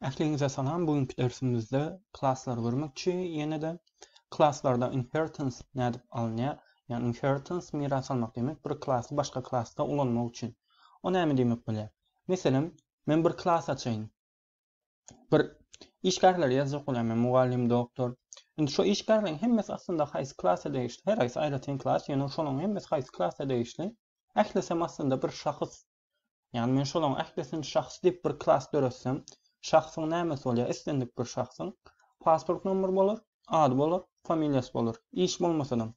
Aklınıza salam, bugünkü dersimizde klasslar görmekçi, yine de klasslarda inheritance nädip alınýar? Yani inheritance miras almak demek, bir klassy başka klassa ulanmak üçin. O näme demek bolýar? Meselem, men bir klass açaýyn. Bir işgärler ýazjak bolam, men mugallim, doktor. Indi şu işgärlerin hemmesi aslında haýsy klassa değişli. Her haýsy aýratyn klass, ýani şonuň hemmesi haýsy klassa değişli. Ählesem aslında bir şahys. Yani men şolaň ählesin şahs diýip bir klass döretsem, şahsyň nämesi bolýar? Istendik bir şahsyň pasport numary bolar, ady bolar, familiýasy bolar. İş bolmasam.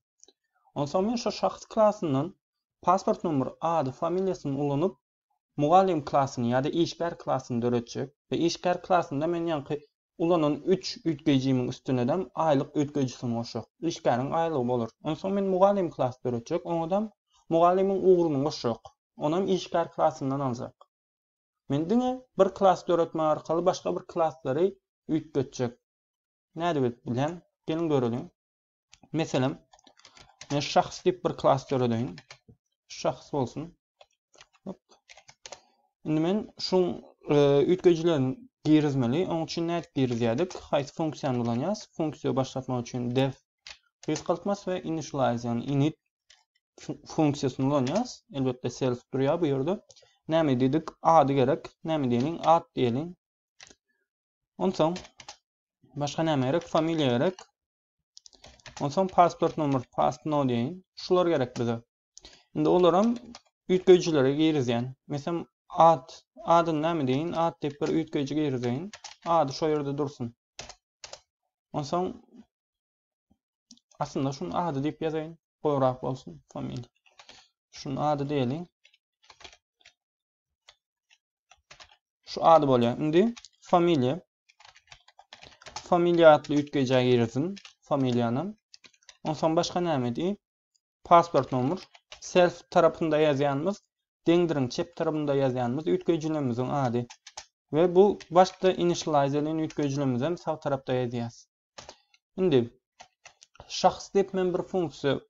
Onsoň men şu şahs klassyndan pasport numary, ady, familiýasyny ulanyp mugallim klassyny ýa-da işgär klassyny döretjek we işgär klassynda men ýanky ulanan 3 üýtgejimiň üstünedem aýlyk üýtgejisini goşak. İşgäriň aýlygy bolar. Onsoň men mugallim klass döretjek, oňadam mugallimiň ugruny goşak. Onam işgär klassyndan aljak. Men diňe bir klass döretme arkaly başga bir klasslary üýtgetjek. Näde bilen? Gelin görelim. Meselem, men şahs diýip bir klass döredýin. Şahs bolsun. Hop. Indi men şu üýtgejilerini girizmeli. Oň üçin näde girizýärdik? Haýsy funksiýany ulanýas? Funksiýa başlatmak üçin def kysgaltmas we initialize, yani init funksiýasyny ulanýas. Elbetde self durýar bu ýerde. Näme diýdik? Ady gerek. Näme diýelim? Ad diýelim. Onsoň başga näme gerek? Familiýa gerek. Onsoň pasport numary, no diýin. Şular gerek bize. Indi olaram üýtgejilere girizýän. Meselem adyny näme diýin? Ad diýip bir üýtgeji girizýän. Ady şo ýerde dursun. Onsoň aslında şunu ady diýip ýazaýyn. Goýrak bolsun, familiýa. Şunu ady diýelim. Şu ady bolýar. Indi familiýa. Familiýa adly üýtgejä girizin. Familiýany. Onsoň başga näme diýip? Pasport numary. Self tarapynda ýazýanmyz, deňdirin çep tarapynda ýazýanmyz üýtgejilerimiziň ady. Ve bu başda initialize edilen üýtgejilerimizi sağ tarapda ýazýas. Indi şahs diýip men bir funksiýa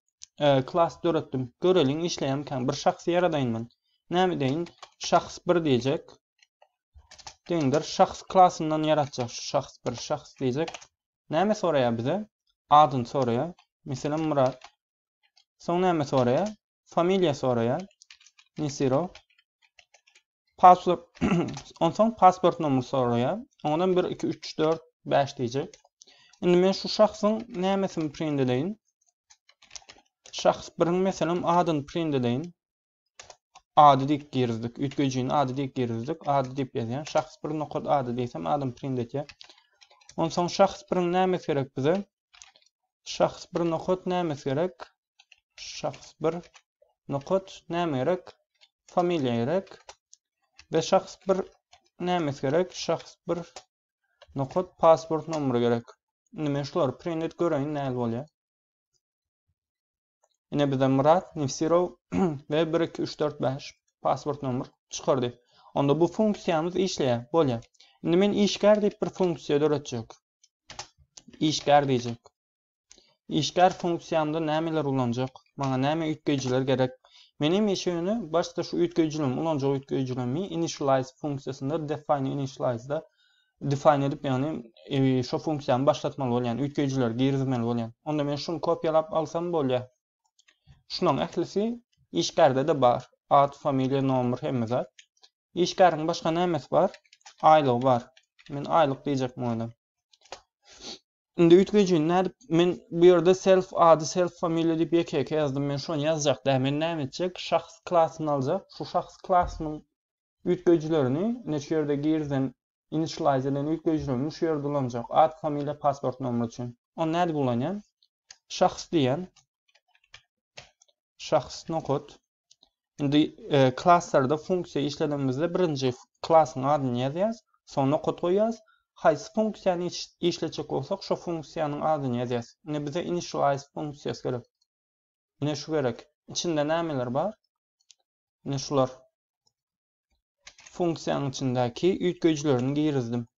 klass döretdim. Görelim işleýän bir şahsy ýaradaýyn men. Näme diýin? Şahs 1 diýjek. Deňdir şahs klassyndan ýaratjak. Şahs 1 şahs diýjek. Näme soraýar bize? Adyny soraýar. Meselem Murat. Soň näme soraýar? Familiýa soraýar. Nisiro. Pasport onsoň pasport numary soraýar. Ondan 1 2 3 4 5 diýjek. Indi men şu şahsyň nämesini print edeýin? Şahs 1-iň meselem adyny print edeýin. Ady diýip girizdik. Üýtgejinin ady diýip girizdik. Ady diýip ýazýan. Şahs 1 nokot ady diýsem adyny print etýär. Onsoň şahs 1-iň nämesi gerek bize? Şahs 1 nokot nämesi gerek? Şahs 1 nokot näme gerek? Familiýa gerek. Ve şahs 1 nämesi gerek? Şahs 1 nokot pasport numary gerek. Indi men şolary print et göreýin näme bolýar. Yine bize Murat, Nifsirov ve 1 2 3 4 5 pasport numary çykardy. Onda bu funksiyamız işleýär, bolýar. Indi men işgär diýip bir funksiýa döretjek. İşgär diýjek. İşgär funksiyamda nämeler ulanjak? Maňa näme üýtgejiler gerek? Menim işeýüni başda şu üýtgejilerim ulanjak üýtgejilerimi initialize funksiýasynda define initialize'da define edip, yani şu funksiyany başlatmaly bolýan üýtgejiler girizmeli bolýan. Onda men şunu kopýalap alsam bolýar. Şunun ählisi işgärde de bar. Ad, familiýa, nomer hemme zat. İşgäriň başga nämesi bar? Aýlyg bar. Men aýlyk diýjekmi onda. Indi üýtgejini nädip men bu ýerde self ady, self familiýa diýip ýeke ýazdym. Men şonu ýazjak da men näme etjek? Şahs klassyny aljak. Şu şahs klassynyň üýtgejilerini neçe ýerde girzen initialize edilen üýtgejilerini şu ýerde ulanjak. Ad, familiýa, pasport numary üçin. Onu näde ulanýan? Şahs diýen. Şahs nokot. Indi klasslarda funksiýa işledimizde birinji klassyň adyny ýazýas, soň nokot goýýas. Haýsy funksiýany işletjek bolsak, şo funksiýanyň adyny ýazýas. Indi bize initialize funksiýasy gerek. Ine şu gerek. İçinde nämeler bar? Ine şular. Funksiýanyň içindäki üýtgejilerini girizdim.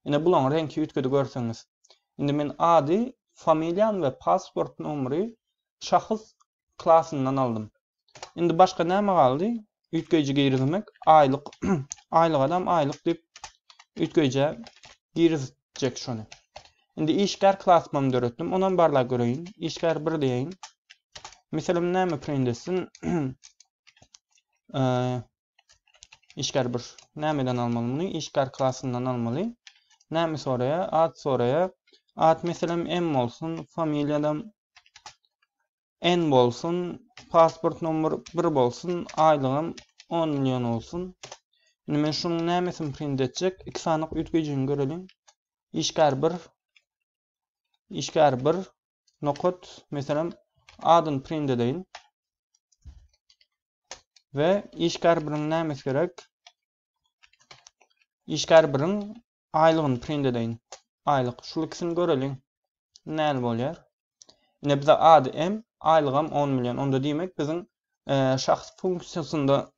Ine bulan renki üýtgedi görseňiz. Indi men ady, familiýam we pasport numary şahs klassyndan aldım. Indi başka näme galdy? Üýtgeji girizmek, aýlyk, aýlyk adam aýlyk diýip üýtgeje girizecek şonu. Indi işgär klasmamı döretdim. Ondan barla göreyin. İşgär 1 deyin. Mesela näme print etsin? İşgär 1. Nämeden almalı bunu? İşgär klasından almalı. Näme soraya? Ad soraya. Ad mesela M olsun. Familiyadan N bolsun. Pasport numara 1 bolsun. Aylığım 10 milyon olsun. Şimdi men şunun nämesini print etjek? 2 sanyk ütküjüni görelim. İşgär 1. İşgär 1. Nokot mesela adını print edeyin. Ve işgär 1'in nämesi gerek? İşgär 1'in aylığını print edeyin. Aylık. Şu ikisini görelim. Näl bolýar? Ine bize adı M, aylığım 10 milyon. Onda demek bizim şahs funksiyasında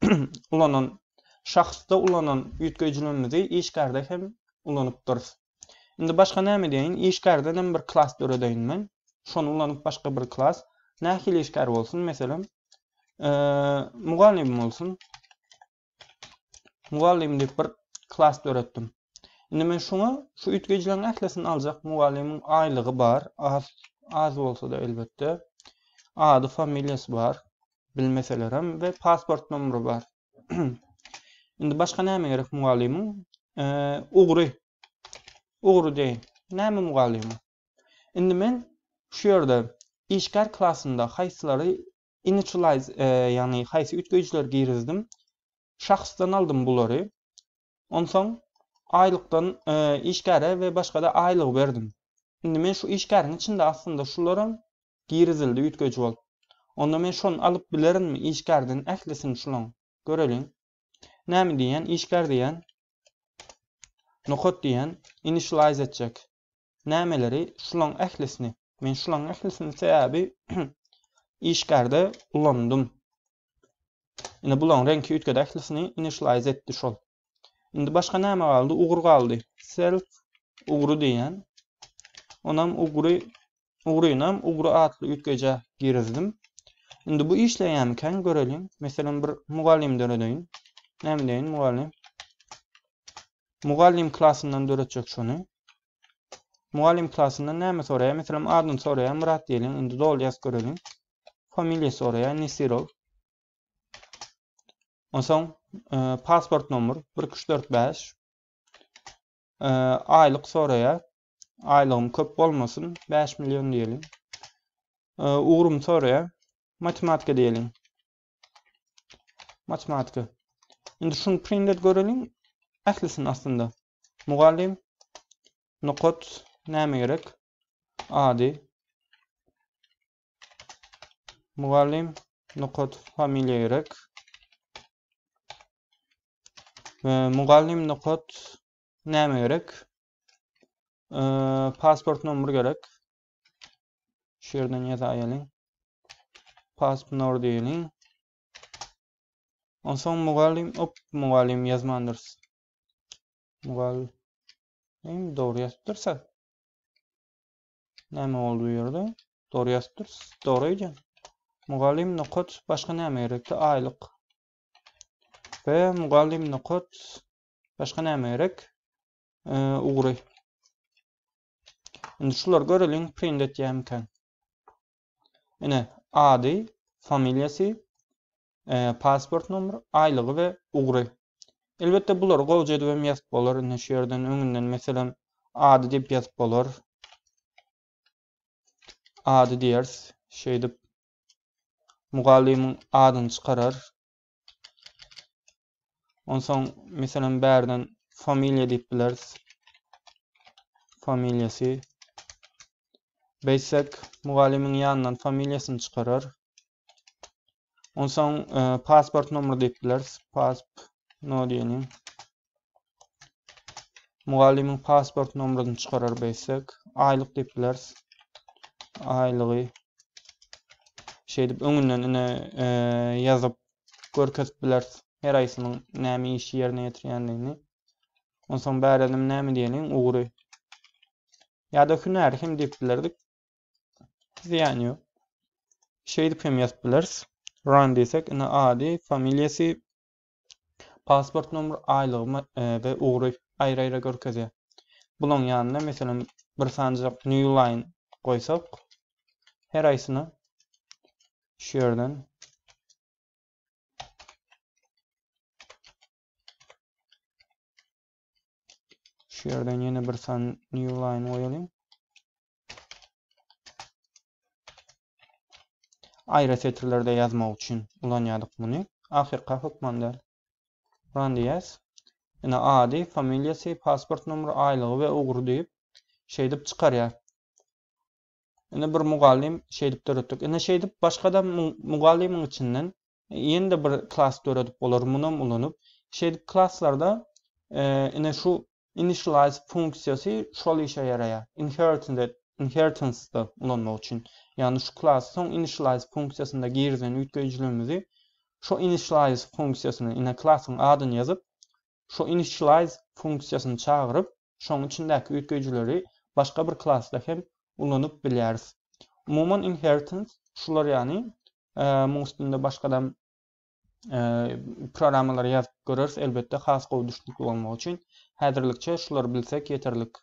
ulanan, şahsta ulanan yütküjülerimizi işgärde hem ulanıp duruz. Indi başka näme deyin? İşgärden bir klas döredeyin men. Şonu ulanıp başka bir klas. Nähili işgär bolsun? Mesela mugallim olsun. Mugallim dep bir klas döretdim. Indi men şunu şu ütküjülerin ählesini aljak. Mugallimin aylygy bar, az bolsa da elbette. Ady, familiýasy bar, bilmeselerim ve pasport numary bar. Indi başka näme gerek mugallimin? Ugry. Ugry deyin. Näme mugallimi? Indi men şu ýerde işgär klasynda haýsylary initialize yani haýsy ütküjüler girizdim. Şahsdan aldım bulary. Onsoň aylykdan işgäre ve başga da aylyk berdim. Indi men şu işgärin içinde aslında şularyň girizildi ütküjü bol. Onda men şonu alyp bilerimmi? İşgärden ählesini şulaň görelim. Näme diýen? İşgär diýen, nokot diýen initialize etjek. Nämeleri? Şulaň ählesini. Men şulaň ählesini sebäbi işgärde ulandym. Indi bulan renki ütküde ählesini initialize etdi şol. Indi başka näme galdy? Ugry galdy. Self ugry diýen. Onam ugrynam ugry adly ütküje girizdim. Indi bu işleýänken görelim. Mesela bir mugallim döredeyin. Näme deyin? Mugallim. Mugallim klasyndan döretjek şonu. Mugallim klasyndan näme soraýar? Mesela adyny soraýar, Murat diýelim. Indi dol ýaz görelim. Familiýa soraýar, Nisirov. Onsoň pasport numary 1345. Aylyk soraýar. Aylygym köp bolmasyn, 5 milyon diýelim. Ugrym soraýar. Matematika diýelim. Matematika. Indi şunu print et görelim. Ählisin aslında. Mugallim nokot näme gerek? Ady. Mugallim nokot familiýa gerek. Mugallim nokot näme gerek? Pasport numary gerek. Şu yerden ýazaýalyň. Pasport numary diýelim. Onsoň mugallim ýazmandyrys. Mugallim dogry ýazypdyrsa. Näme boldy bu ýerde? Dogry ýazypdyrys. Dogry eýdin. Mugallim nokot başga näme gerekdi? Aylyk. Ve mugallim nokot başga näme gerek? Ugry. Indi şular görelim print etýänken. Ine ady, familiýasy, pasport numary, aylygy we ugry. Elbette bular gowja edip hem ýazyp bolar. Ine şu ýerden öňünden meselem ady diýip ýazyp bolar. Ady diýeriz. Şeýdip mugallimin adyny çykarar. Onsoň meselem bärden familiýa diýip bileriz. Familiýasy. Beýsek mugallimin ýanyndan familiýasyny çykarar. Onsoň pasport numary diýip bileriz. No diýelim. Mugallimin pasport numarasyny çykarar beýsek. Aylyk diýip bileriz. Aylygy. Şeýdip öňünden ine ýazyp görkezip bileriz. Her aýsynyň näme işi ýerine ýetirýändigini. Onsoň bärenim näme diýelim? Ugry. Ýa-da hünär hem diýip bilerdik. Ziýan ýok. Şeýdip hem ýazyp bileriz. Run diýsek, ine ady, familiýasy, pasport numary, aylygy we ugry aýra-aýra görkezýär. Bunun yanına mesela bir sancak new line koysak her aysını şu yerden yine bir san new line koyalım. Ayrı setirlerde yazmak için kullanıyorduk bunu. Ahirka hükmandar. Run diyez. Yine adi, familyası, pasport numara, aylığı ve uğru deyip şeydip çıkarıyor. Yine bir mugallim şeydip dörüttük. Yine şeydip başka da mugallimin içinden yeni de bir klas dörüdüp olur. Bunun ulunup şeydip klaslarda yine şu initialize funksiyası şol işe yaraya. Inheritance'da ulanmak için. Yani şu klasın initialize funksiyasında girdiğin yükleyiciliğimizi şu initialize funksiyasını yine klasın adını yazıp şu initialize funksiyasını çağırıp şunun içindeki yükleyicileri başka bir klasta hem ulanıp biliriz. Umuman inheritance şular yani bunun üstünde başkadan programmaları yazıp görürüz. Elbette has qoyduşluk olmak için. Häzirlikçe şular bilsek yeterlik.